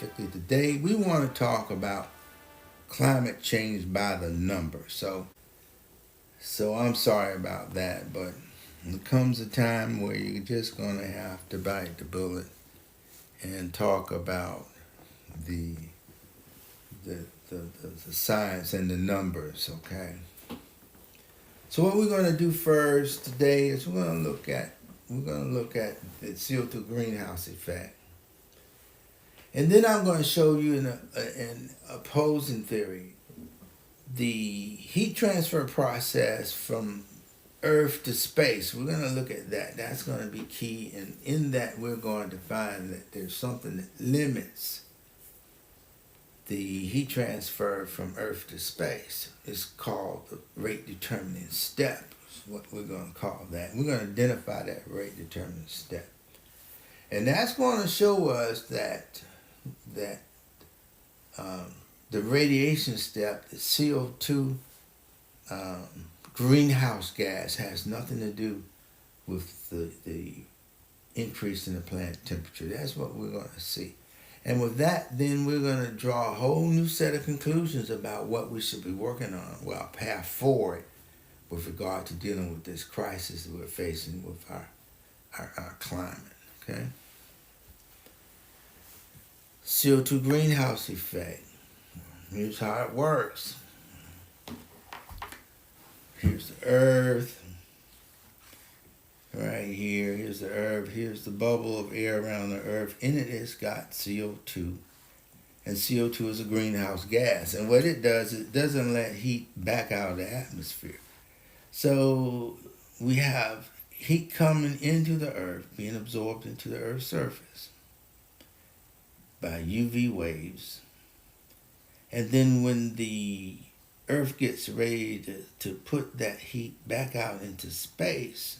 specifically today, we want to talk about climate change by the number. So I'm sorry about that, but there comes a time where you're just going to have to bite the bullet and talk about the the, the science and the numbers, okay? So what we're going to do first today is we're going to look at the CO2 greenhouse effect. And then I'm going to show you an opposing theory, the heat transfer process from Earth to space. We're going to look at that. That's going to be key. And in that, we're going to find that there's something that limits the heat transfer from Earth to space. It's called the rate determining step, is what we're going to call that. We're going to identify that rate determining step. And that's going to show us that the radiation step, the CO2 greenhouse gas, has nothing to do with the increase in the planet temperature. That's what we're going to see. And with that, then we're going to draw a whole new set of conclusions about what we should be working on, well, path forward with regard to dealing with this crisis that we're facing with our climate, okay? CO2 greenhouse effect. Here's how it works. Here's the Earth. Right here, here's the Earth. Here's the bubble of air around the Earth. In it, it's got CO2. And CO2 is a greenhouse gas. And what it does, it doesn't let heat back out of the atmosphere. So we have heat coming into the Earth, being absorbed into the Earth's surface by UV waves. And then when the Earth gets ready to put that heat back out into space,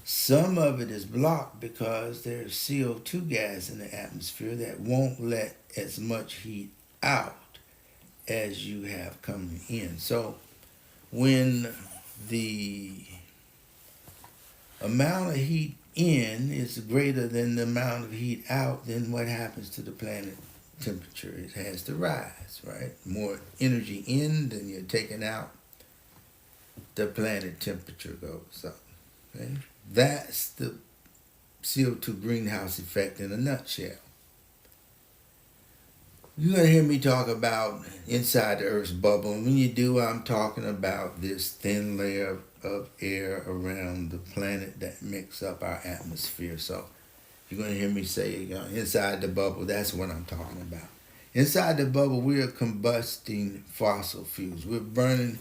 some of it is blocked because there's CO2 gas in the atmosphere that won't let as much heat out as you have coming in. So when the amount of heat in is greater than the amount of heat out, then what happens to the planet temperature? It has to rise, right? More energy in than you're taking out, the planet temperature goes up, okay? That's the CO2 greenhouse effect in a nutshell. You're going to hear me talk about inside the Earth's bubble. And when you do, I'm talking about this thin layer of air around the planet that makes up our atmosphere. So you're going to hear me say inside the bubble. That's what I'm talking about. Inside the bubble, we are combusting fossil fuels. We're burning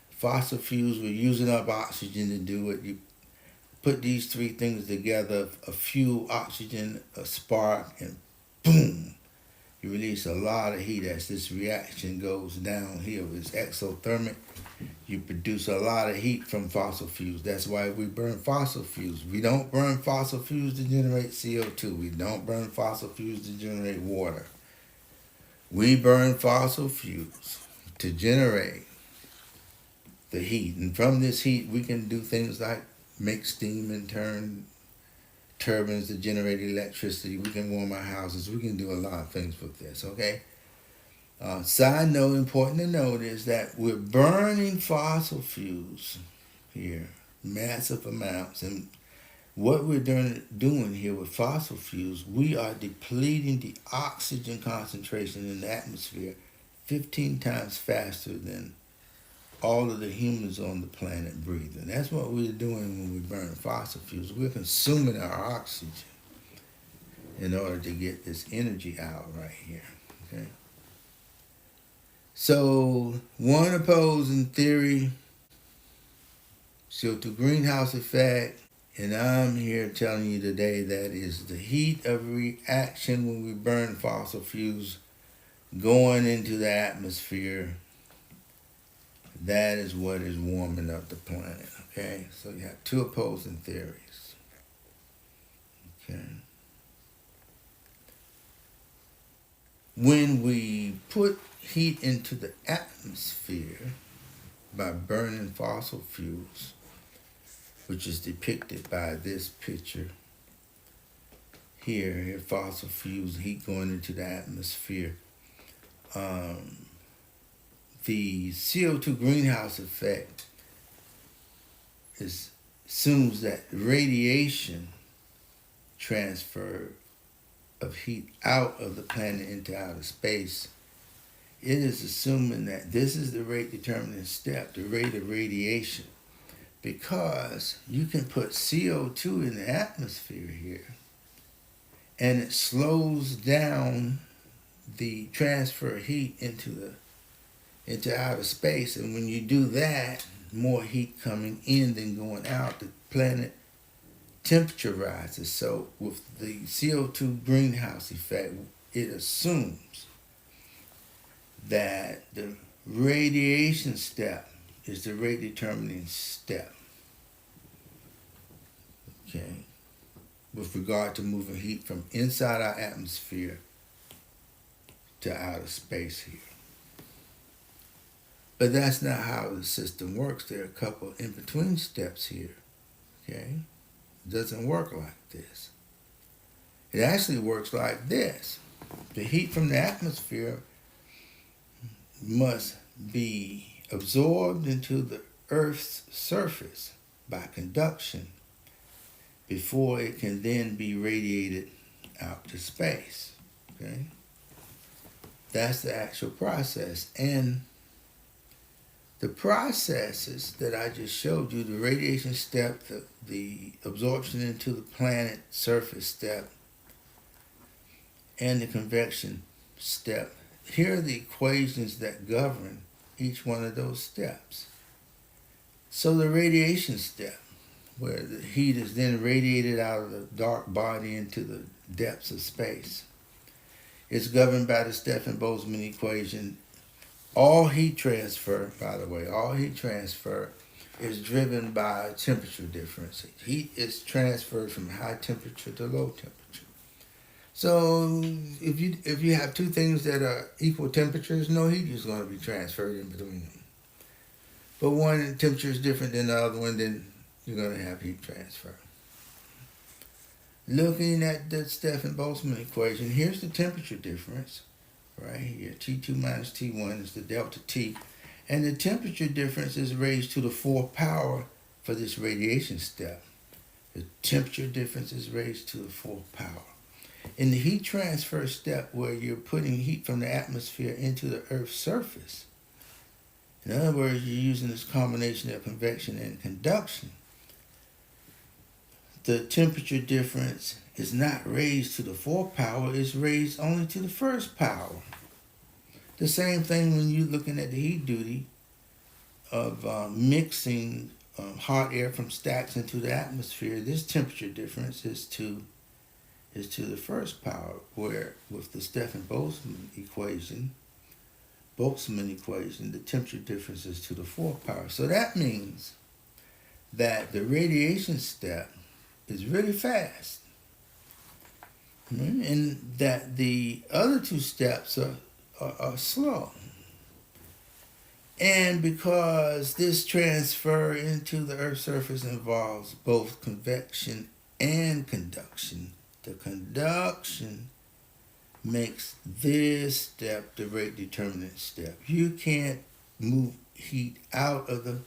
fossil fuels. We're using up oxygen to do it. You put these three things together, a fuel, oxygen, a spark, and boom, you release a lot of heat as this reaction goes downhill. It's exothermic. You produce a lot of heat from fossil fuels. That's why we burn fossil fuels. We don't burn fossil fuels to generate CO2. We don't burn fossil fuels to generate water. We burn fossil fuels to generate the heat. And from this heat, we can do things like make steam and turn turbines to generate electricity. We can warm our houses. We can do a lot of things with this, okay? Side note, important to note, is that we're burning fossil fuels here, massive amounts. And what we're doing here with fossil fuels, we are depleting the oxygen concentration in the atmosphere 15 times faster than all of the humans on the planet breathe. And that's what we're doing when we burn fossil fuels. We're consuming our oxygen in order to get this energy out right here, okay? So one opposing theory, CO2 greenhouse effect, and I'm here telling you today that is the heat of reaction when we burn fossil fuels going into the atmosphere. That is what is warming up the planet, okay? So you have two opposing theories, okay? When we put heat into the atmosphere by burning fossil fuels, which is depicted by this picture here, fossil fuels, heat going into the atmosphere. Um, the CO2 greenhouse effect assumes that radiation transfer of heat out of the planet into outer space. It is assuming that this is the rate determining step, the rate of radiation, because you can put CO2 in the atmosphere here and it slows down the transfer of heat into outer space. And when you do that, more heat coming in than going out, the planet temperature rises. So with the CO2 greenhouse effect, it assumes that the radiation step is the rate determining step, okay, with regard to moving heat from inside our atmosphere to outer space here. But that's not how the system works. There are a couple in between steps here, okay? It doesn't work like this. It actually works like this. The heat from the atmosphere must be absorbed into the Earth's surface by conduction before it can then be radiated out to space, okay? That's the actual process. And the processes that I just showed you, the radiation step, the absorption into the planet surface step, and the convection step, here are the equations that govern each one of those steps. So the radiation step, where the heat is then radiated out of the dark body into the depths of space, is governed by the Stefan-Boltzmann equation. All heat transfer, by the way, all heat transfer is driven by temperature difference. Heat is transferred from high temperature to low temperature. So if you have two things that are equal temperatures, no heat is going to be transferred in between them. But one temperature is different than the other one, then you're going to have heat transfer. Looking at the Stefan-Boltzmann equation, here's the temperature difference right here. T2 minus T1 is the delta T. And the temperature difference is raised to the 4th power for this radiation step. The temperature difference is raised to the 4th power. In the heat transfer step, where you're putting heat from the atmosphere into the Earth's surface, in other words, you're using this combination of convection and conduction, the temperature difference is not raised to the 4th power, it's raised only to the 1st power. The same thing when you're looking at the heat duty of mixing hot air from stacks into the atmosphere. This temperature difference is to the 1st power, where with the Stefan-Boltzmann equation, the temperature difference is to the 4th power. So that means that the radiation step is really fast, and that the other two steps are slow. And because this transfer into the Earth's surface involves both convection and conduction, the conduction makes this step the rate determinant step. You can't move heat out of the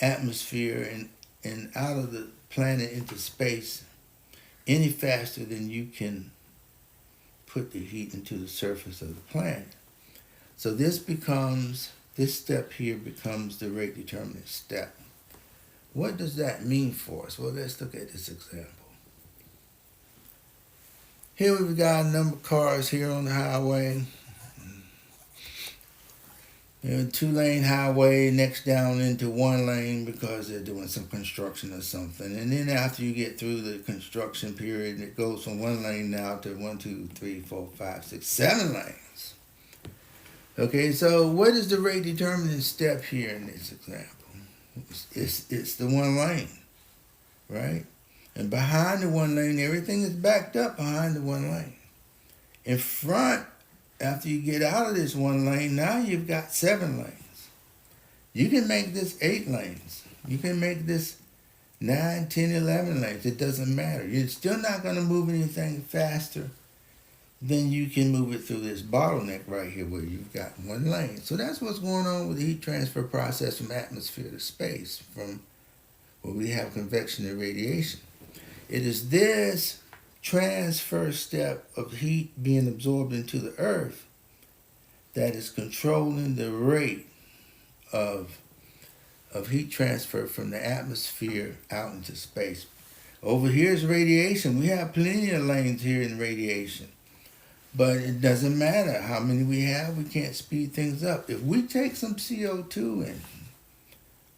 atmosphere and out of the planet into space any faster than you can put the heat into the surface of the planet. So this step here becomes the rate determinant step. What does that mean for us? Well, let's look at this example. Here we've got a number of cars here on the highway. They're a 2-lane highway, next down into 1 lane because they're doing some construction or something. And then after you get through the construction period, it goes from 1 lane now to 1, 2, 3, 4, 5, 6, 7 lanes. Okay, so what is the rate determining step here in this example? It's the 1 lane, right? And behind the 1 lane, everything is backed up behind the 1 lane. In front, after you get out of this 1 lane, now you've got 7 lanes. You can make this 8 lanes. You can make this 9, 10, 11 lanes. It doesn't matter. You're still not going to move anything faster than you can move it through this bottleneck right here where you've got one lane. So that's what's going on with the heat transfer process from atmosphere to space, from where we have convection and radiation. It is this transfer step of heat being absorbed into the earth that is controlling the rate of heat transfer from the atmosphere out into space. Over here is radiation. We have plenty of lanes here in radiation. But it doesn't matter how many we have, we can't speed things up. If we take some CO2 and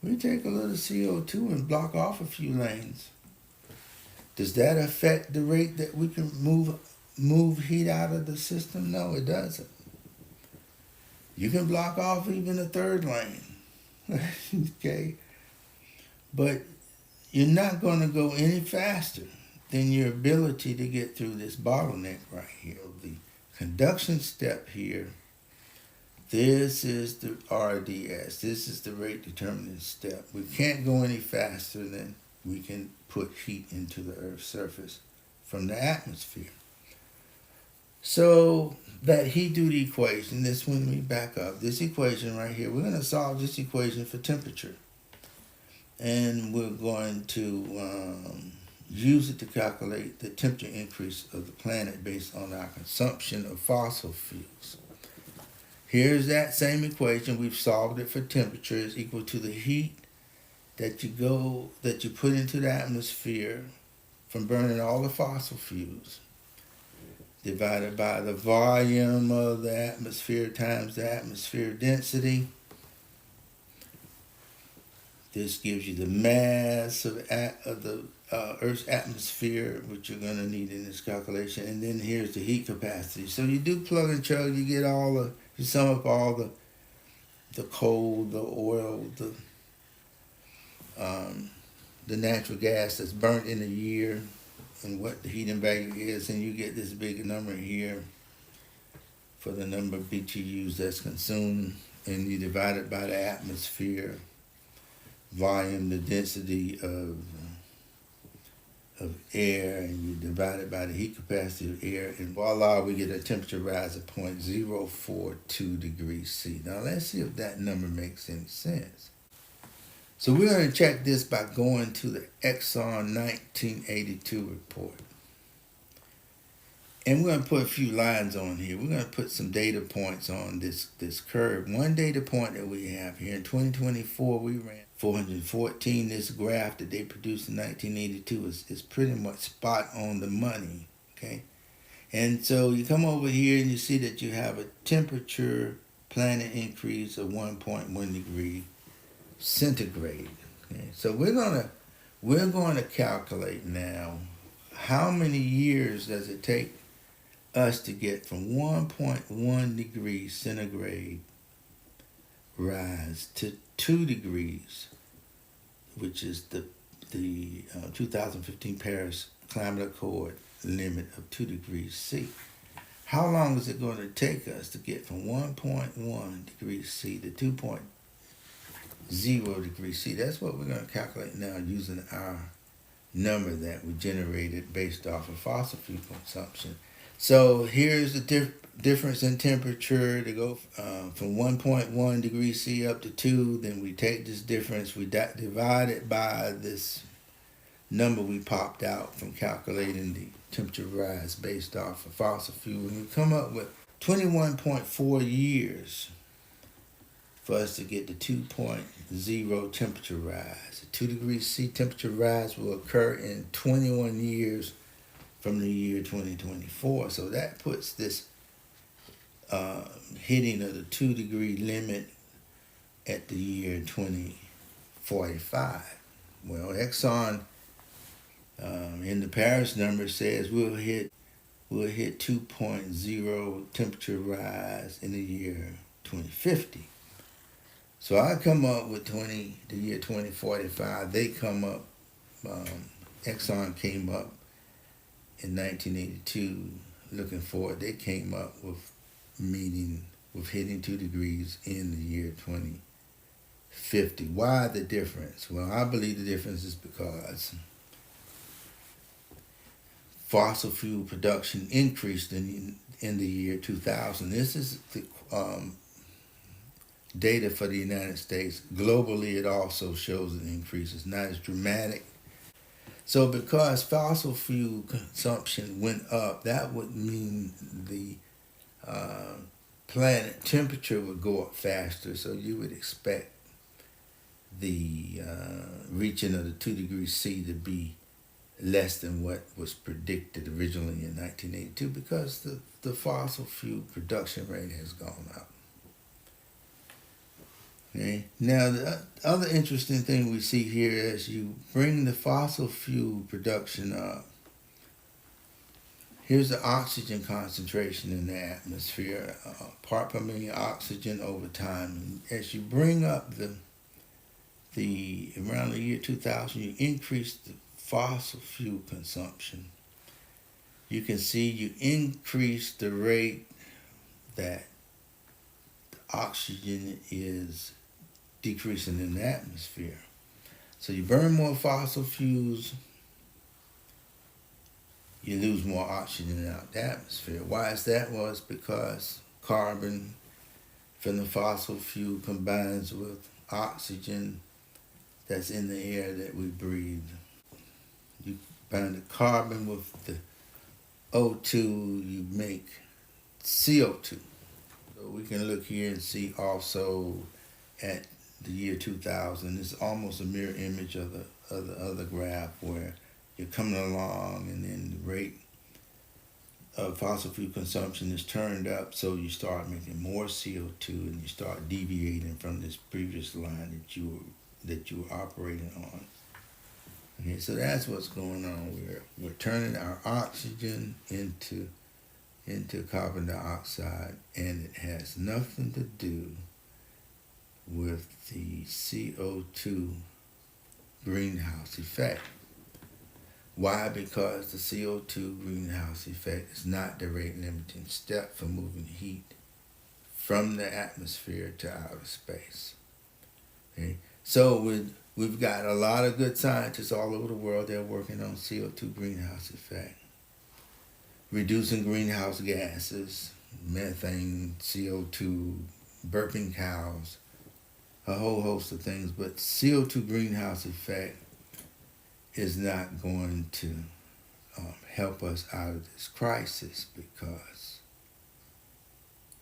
we take a little CO2 and block off a few lanes, does that affect the rate that we can move heat out of the system? No, it doesn't. You can block off even a third lane. Okay? But you're not going to go any faster than your ability to get through this bottleneck right here. The conduction step here, this is the RDS. This is the rate determining step. We can't go any faster than we can put heat into the Earth's surface from the atmosphere. So that heat duty equation, this one, let me back up. This equation right here, we're going to solve this equation for temperature. And we're going to use it to calculate the temperature increase of the planet based on our consumption of fossil fuels. Here's that same equation. We've solved it for temperature is equal to the heat that you put into the atmosphere from burning all the fossil fuels divided by the volume of the atmosphere times the atmosphere density. This gives you the mass of the Earth's atmosphere, which you're going to need in this calculation. And then here's the heat capacity. So you do plug and chug, you get you sum up all the coal, the oil, the natural gas that's burnt in a year and what the heating value is, and you get this big number here for the number of BTUs that's consumed, and you divide it by the atmosphere volume, the density of air, and you divide it by the heat capacity of air, and voila, we get a temperature rise of 0.042 degrees C. Now let's see if that number makes any sense. So we're going to check this by going to the Exxon 1982 report. And we're going to put a few lines on here. We're going to put some data points on this curve. One data point that we have here in 2024, we ran 414. This graph that they produced in 1982 is pretty much spot on the money, okay? And so you come over here and you see that you have a temperature planet increase of 1.1 degree centigrade. Okay? So we're going to calculate now how many years does it take us to get from 1.1 degrees centigrade rise to 2 degrees, which is the 2015 Paris Climate Accord limit of 2 degrees C. How long is it going to take us to get from 1.1 degrees C to 2.0 degrees C? That's what we're going to calculate now using our number that we generated based off of fossil fuel consumption. So here's the difference in temperature to go from 1.1 degrees C up to 2. Then we take this difference, we divide it by this number we popped out from calculating the temperature rise based off of fossil fuel. And we come up with 21.4 years for us to get the 2.0 temperature rise. A 2 degrees C temperature rise will occur in 21 years from the year 2024. So that puts this hitting of the 2 degree limit at the year 2045. Well, Exxon in the Paris number says we'll hit 2.0 temperature rise in the year 2050. So I come up with the year 2045. They come up, Exxon came up in 1982 looking forward. They came up with hitting 2 degrees in the year 2050. 50. Why the difference? Well, I believe the difference is because fossil fuel production increased in the year 2000. This is the data for the United States. Globally, it also shows an increase. It's not as dramatic. So because fossil fuel consumption went up, that would mean the uh, planet temperature would go up faster. So you would expect the reaching of the 2 degrees C to be less than what was predicted originally in 1982 because the fossil fuel production rate has gone up. Okay. Now, the other interesting thing we see here as you bring the fossil fuel production up, here's the oxygen concentration in the atmosphere, part per million oxygen over time. And as you bring up the around the year 2000, you increase the fossil fuel consumption. You can see you increase the rate that oxygen is decreasing in the atmosphere. So you burn more fossil fuels, you lose more oxygen out the atmosphere. Why is that? Well, it's because carbon from the fossil fuel combines with oxygen that's in the air that we breathe. You bind the carbon with the O2, you make CO2. So we can look here and see also at the year 2000. It's almost a mirror image of the other graph where you're coming along and then the rate of fossil fuel consumption is turned up, so you start making more CO2 and you start deviating from this previous line that you were operating on. Okay, so that's what's going on. We're turning our oxygen into carbon dioxide, and it has nothing to do with the CO2 greenhouse effect. Why? Because the CO2 greenhouse effect is not the rate limiting step for moving heat from the atmosphere to outer space. Okay? So we've got a lot of good scientists all over the world that are working on CO2 greenhouse effect, reducing greenhouse gases, methane, CO2, burping cows, a whole host of things. But CO2 greenhouse effect is not going to help us out of this crisis because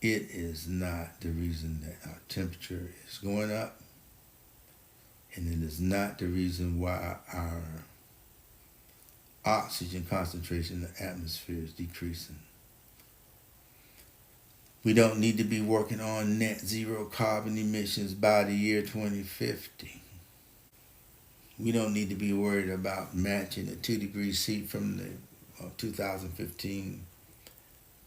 it is not the reason that our temperature is going up, and it is not the reason why our oxygen concentration in the atmosphere is decreasing. We don't need to be working on net zero carbon emissions by the year 2050. We don't need to be worried about matching the 2 degrees C from the 2015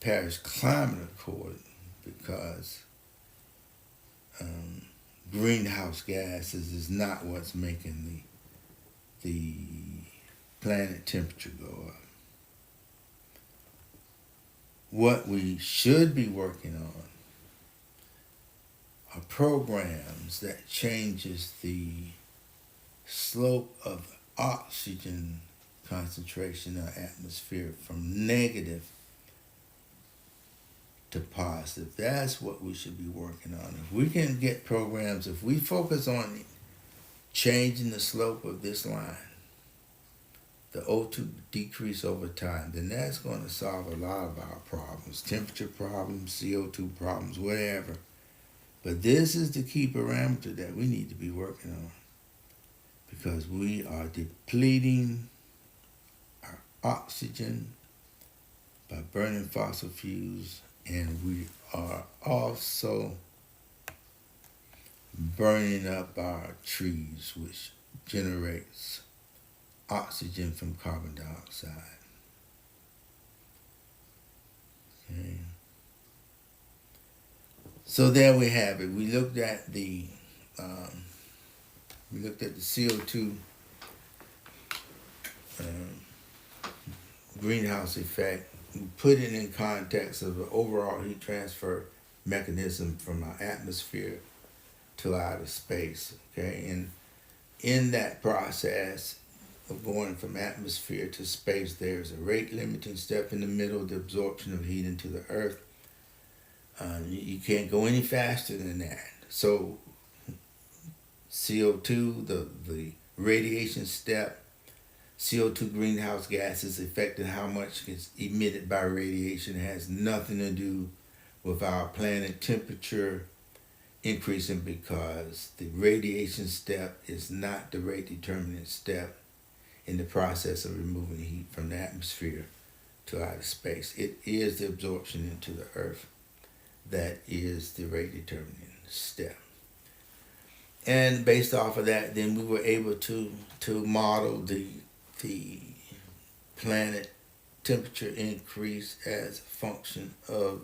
Paris Climate Accord because greenhouse gases is not what's making the planet temperature go up. What we should be working on are programs that changes the slope of oxygen concentration in our atmosphere from negative to positive. That's what we should be working on. If we can get programs, if we focus on changing the slope of this line, the O2 decrease over time, then that's going to solve a lot of our problems, temperature problems, CO2 problems, whatever. But this is the key parameter that we need to be working on because we are depleting our oxygen by burning fossil fuels, and we are also burning up our trees, which generates oxygen from carbon dioxide. Okay. So there we have it. We looked at the CO2 greenhouse effect. We put it in context of the overall heat transfer mechanism from our atmosphere to outer space. Okay, and in that process of going from atmosphere to space, there's a rate limiting step in the middle, the absorption of heat into the earth. You can't go any faster than that. So CO2, the radiation step, CO2 greenhouse gases affecting how much is emitted by radiation. It has nothing to do with our planet temperature increasing, because the radiation step is not the rate determining step in the process of removing heat from the atmosphere to outer space. It is the absorption into the earth that is the rate determining step. And based off of that, then we were able to model the planet temperature increase as a function of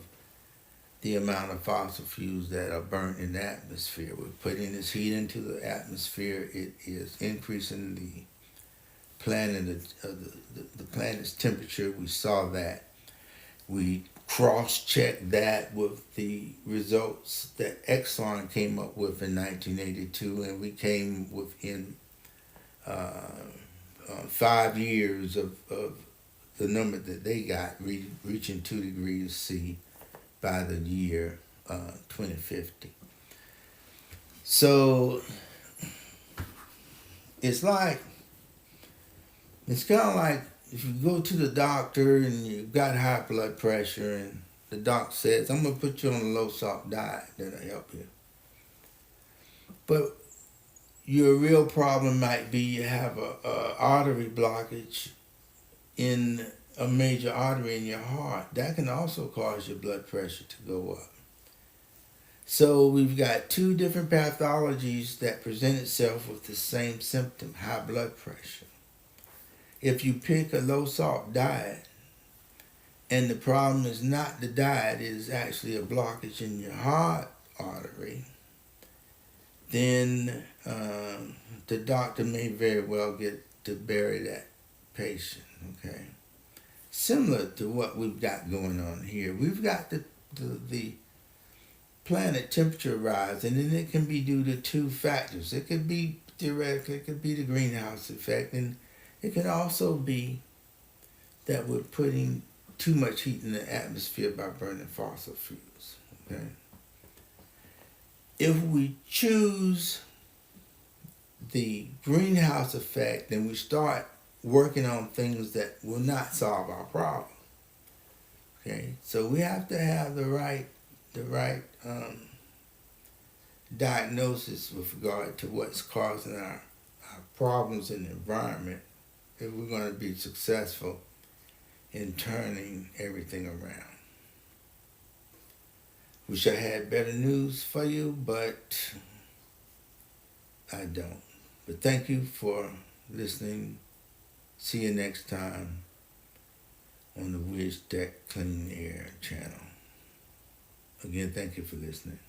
the amount of fossil fuels that are burnt in the atmosphere. We're putting this heat into the atmosphere. It is increasing the planet's temperature. We saw that. We cross-checked that with the results that Exxon came up with in 1982, and we came within 5 years of the number that they got, reaching 2 degrees C by the year 2050. So it's kind of like if you go to the doctor and you've got high blood pressure and the doctor says, I'm going to put you on a low salt diet, that'll help you. But your real problem might be you have a artery blockage in a major artery in your heart. That can also cause your blood pressure to go up. So we've got two different pathologies that present itself with the same symptom, high blood pressure. If you pick a low salt diet and the problem is not the diet, it is actually a blockage in your heart artery, then the doctor may very well get to bury that patient, okay? Similar to what we've got going on here. We've got the planet temperature rise, and then it can be due to two factors. It could be, theoretically, it could be the greenhouse effect, and it can also be that we're putting too much heat in the atmosphere by burning fossil fuels, okay? If we choose the greenhouse effect, then we start working on things that will not solve our problem. Okay, so we have to have the right diagnosis with regard to what's causing our problems in the environment if we're going to be successful in turning everything around. Wish I had better news for you, but I don't. But thank you for listening. See you next time on the Wish Deck Clean Air channel. Again, thank you for listening.